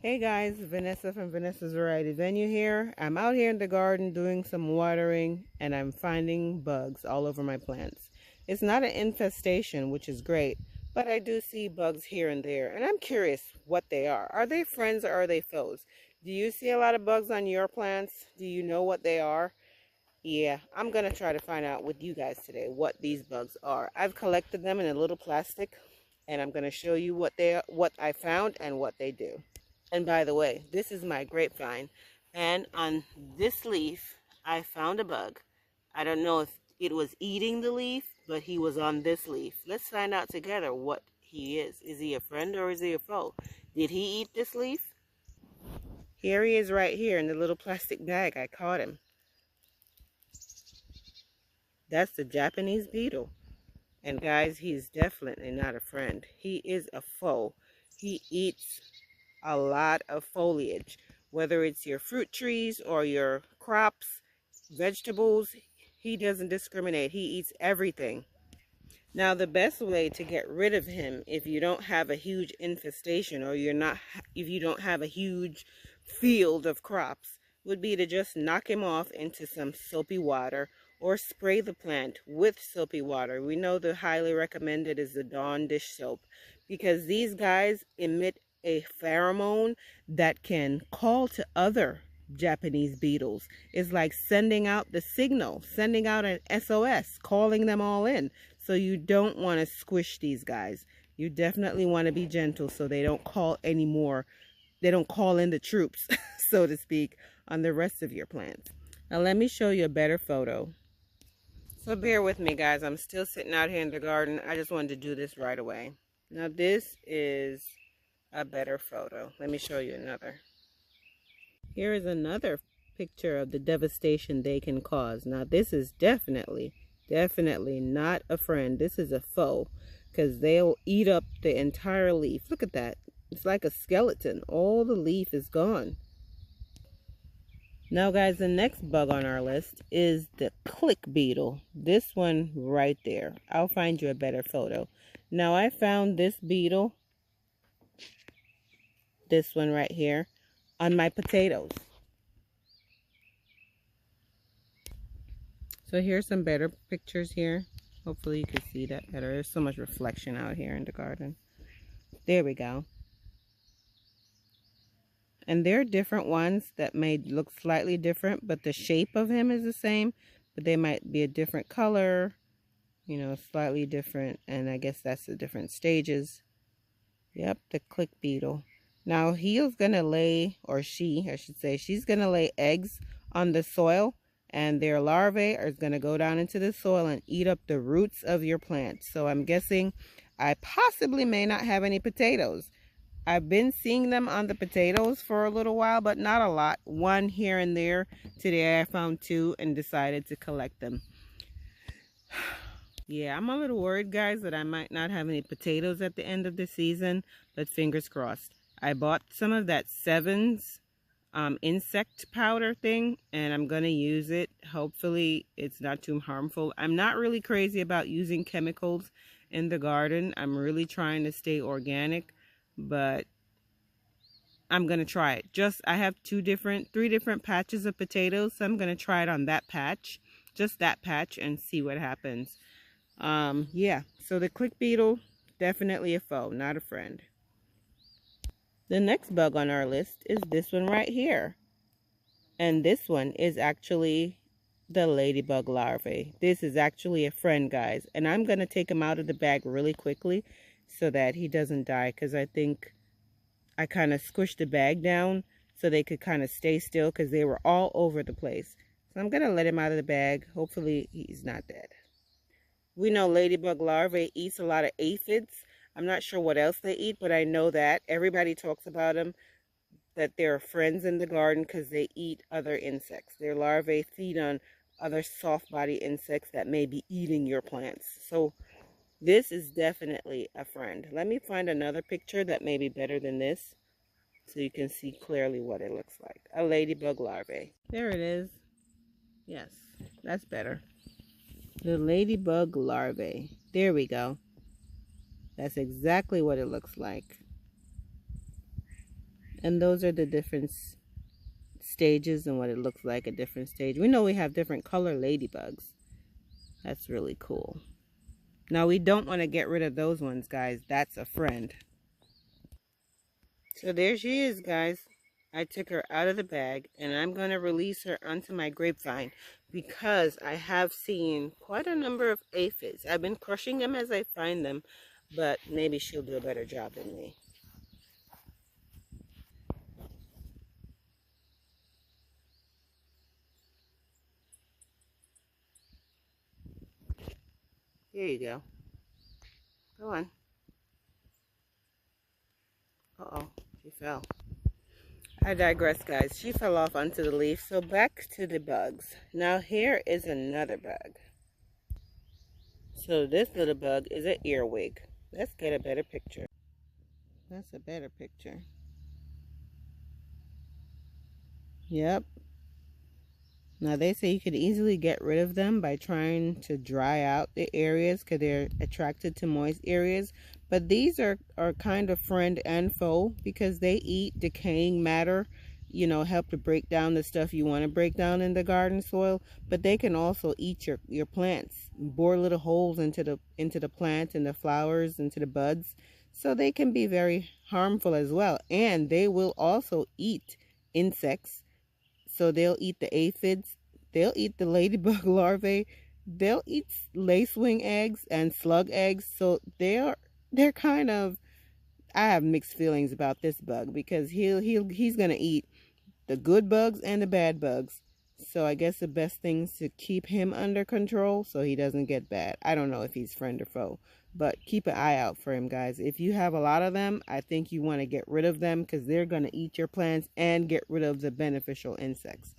Hey guys, Vanessa from Vanessa's Variety Venue here. I'm out here in the garden doing some watering and I'm finding bugs all over my plants. It's not an infestation, which is great, but I do see bugs here and there and I'm curious what they are. Are they friends or are they foes? Do you see a lot of bugs on your plants? Do you know what they are? Yeah, I'm going to try to find out with you guys today what these bugs are. I've collected them in a little plastic and I'm going to show you what I found and what they do. And by the way, this is my grapevine. And on this leaf, I found a bug. I don't know if it was eating the leaf, but he was on this leaf. Let's find out together what he is. Is he a friend or is he a foe? Did he eat this leaf? Here he is right here in the little plastic bag. I caught him. That's the Japanese beetle. And guys, he's definitely not a friend. He is a foe. He eats a lot of foliage, whether it's your fruit trees or your crops, vegetables. He doesn't discriminate. He eats everything. Now, the best way to get rid of him, if you don't have a huge infestation or if you don't have a huge field of crops, would be to just knock him off into some soapy water or spray the plant with soapy water. We know the highly recommended is the Dawn dish soap because these guys emit a pheromone that can call to other Japanese beetles. It's like sending out the signal, sending out an SOS, calling them all in. So you don't want to squish these guys. You definitely want to be gentle so they don't call anymore. They don't call in the troops, so to speak, on the rest of your plants. Now let me show you a better photo. So bear with me, guys. I'm still sitting out here in the garden. I just wanted to do this right away. Now this is a better photo. Let me show you another. Here is another picture of the devastation they can cause. Now this is definitely not a friend. This is a foe because they'll eat up the entire leaf. Look at that. It's like a skeleton. All the leaf is gone. Now guys, the next bug on our list is the click beetle. This one right there. I'll find you a better photo. Now I found this beetle, this one right here, on my potatoes. So here's some better pictures here. Hopefully you can see that better. There's so much reflection out here in the garden. There we go. And there are different ones that may look slightly different, but the shape of him is the same, but they might be a different color, you know, slightly different. And I guess that's the different stages. Yep, the click beetle. Now he's gonna lay, or she, I should say, she's gonna lay eggs on the soil, and their larvae are gonna go down into the soil and eat up the roots of your plant. So I'm guessing I possibly may not have any potatoes. I've been seeing them on the potatoes for a little while, but not a lot. One here and there. Today I found two and decided to collect them. Yeah, I'm a little worried, guys, that I might not have any potatoes at the end of the season, but fingers crossed. I bought some of that Seven's insect powder thing, and I'm going to use it. Hopefully it's not too harmful. I'm not really crazy about using chemicals in the garden. I'm really trying to stay organic, but I'm going to try it. I have three different patches of potatoes, so I'm going to try it on that patch, just that patch, and see what happens. Yeah, so the click beetle, definitely a foe, not a friend. The next bug on our list is this one right here. And this one is actually the ladybug larvae. This is actually a friend, guys. And I'm going to take him out of the bag really quickly so that he doesn't die, because I think I kind of squished the bag down so they could kind of stay still because they were all over the place. So I'm going to let him out of the bag. Hopefully he's not dead. We know ladybug larvae eats a lot of aphids. I'm not sure what else they eat, but I know that. Everybody talks about them, that they're friends in the garden because they eat other insects. Their larvae feed on other soft-body insects that may be eating your plants. So this is definitely a friend. Let me find another picture that may be better than this so you can see clearly what it looks like. A ladybug larvae. There it is. Yes, that's better. The ladybug larvae. There we go. That's exactly what it looks like. And those are the different stages and what it looks like at different stage. We know we have different color ladybugs. That's really cool. Now we don't want to get rid of those ones, guys. That's a friend. So there she is, guys. I took her out of the bag and I'm going to release her onto my grapevine because I have seen quite a number of aphids. I've been crushing them as I find them, but maybe she'll do a better job than me. Here you go. Go on. Uh-oh, she fell. I digress, guys. She fell off onto the leaf. So back to the bugs. Now here is another bug. So this little bug is an earwig. Let's get a better picture. That's a better picture. Yep. Now they say you could easily get rid of them by trying to dry out the areas because they're attracted to moist areas. But these are kind of friend and foe because they eat decaying matter, you know, help to break down the stuff you want to break down in the garden soil. But they can also eat your plants, bore little holes into the plant and the flowers, into the buds. So they can be very harmful as well. And they will also eat insects. So they'll eat the aphids, they'll eat the ladybug larvae, they'll eat lacewing eggs and slug eggs. So they're kind of, I have mixed feelings about this bug because he's gonna eat the good bugs and the bad bugs. So I guess the best thing is to keep him under control so he doesn't get bad. I don't know if he's friend or foe, but keep an eye out for him, guys. If you have a lot of them, I think you want to get rid of them because they're going to eat your plants and get rid of the beneficial insects.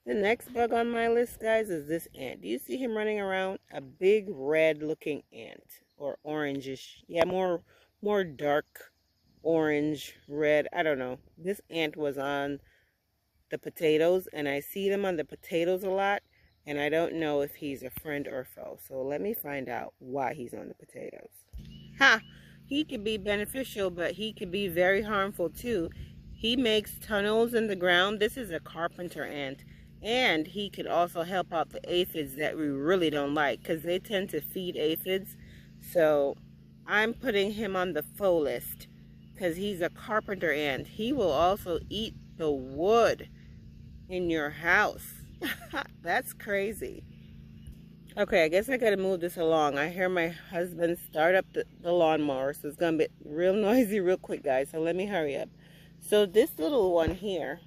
The next bug on my list, guys, is this ant. Do you see him running around? A big red looking ant, or orangish. Yeah, more dark orange, red. I don't know. This ant was on the potatoes, and I see them on the potatoes a lot, and I don't know if he's a friend or foe. So let me find out why he's on the potatoes. Ha! He could be beneficial, but he could be very harmful too. He makes tunnels in the ground. This is a carpenter ant, and he could also help out the aphids that we really don't like because they tend to feed aphids. So I'm putting him on the foe list because he's a carpenter ant. He will also eat the wood in your house. That's crazy. Okay, I guess I gotta move this along. I hear my husband start up the lawnmower, so it's gonna be real noisy real quick, guys, so let me hurry up. So this little one here,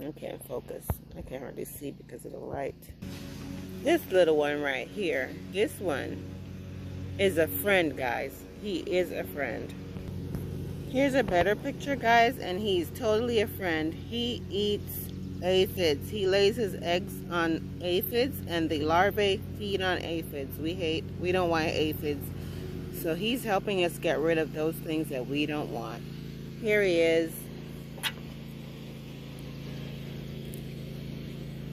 I can't focus. I can hardly see because of the light. This little one right here, this one is a friend, guys. He is a friend. Here's a better picture, guys, and he's totally a friend. He eats aphids. He lays his eggs on aphids, and the larvae feed on aphids. We don't want aphids. So he's helping us get rid of those things that we don't want. Here he is.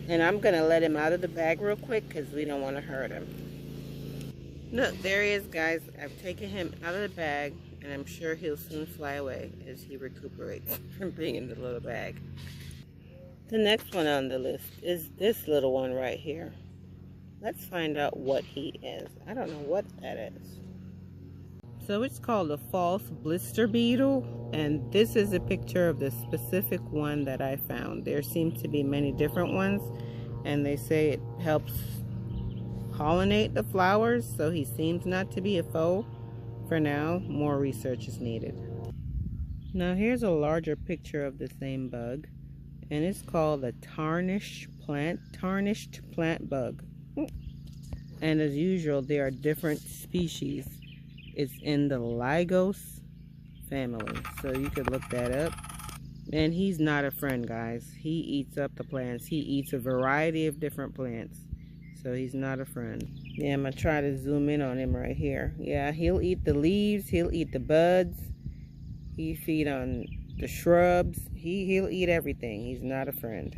And I'm going to let him out of the bag real quick because we don't want to hurt him. Look, there he is, guys. I've taken him out of the bag. And I'm sure he'll soon fly away as he recuperates from being in the little bag. The next one on the list is this little one right here. Let's find out what he is. I don't know what that is. So it's called a false blister beetle. And this is a picture of the specific one that I found. There seem to be many different ones. And they say it helps pollinate the flowers. So he seems not to be a foe. For now, more research is needed. Now here's a larger picture of the same bug, and it's called the tarnished plant bug. And as usual, there are different species. It's in the Lygos family, so you could look that up. And he's not a friend, guys. He eats up the plants. He eats a variety of different plants. So he's not a friend. Yeah, I'm gonna try to zoom in on him right here. Yeah, he'll eat the leaves, he'll eat the buds, he feed on the shrubs, he'll eat everything. He's not a friend.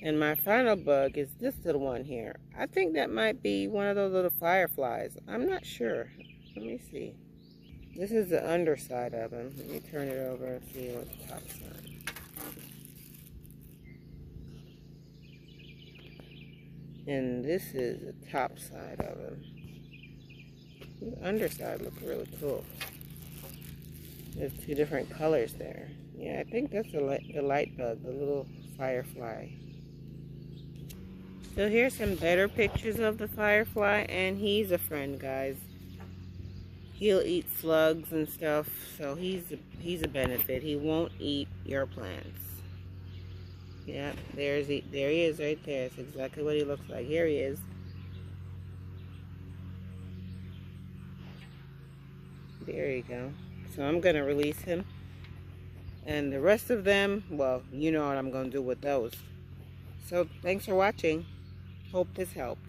And my final bug is this little one here. I think that might be one of those little fireflies. I'm not sure. Let me see. This is the underside of him. Let me turn it over and see what the top side. And this is the top side of him. The underside looks really cool. There's two different colors there. Yeah, I think that's the light bug, the little firefly. So here's some better pictures of the firefly, and he's a friend, guys. He'll eat slugs and stuff, so he's a benefit. He won't eat your plants. Yeah, there he is right there. That's exactly what he looks like. Here he is. There you go. So I'm going to release him. And the rest of them, well, you know what I'm going to do with those. So thanks for watching. Hope this helped.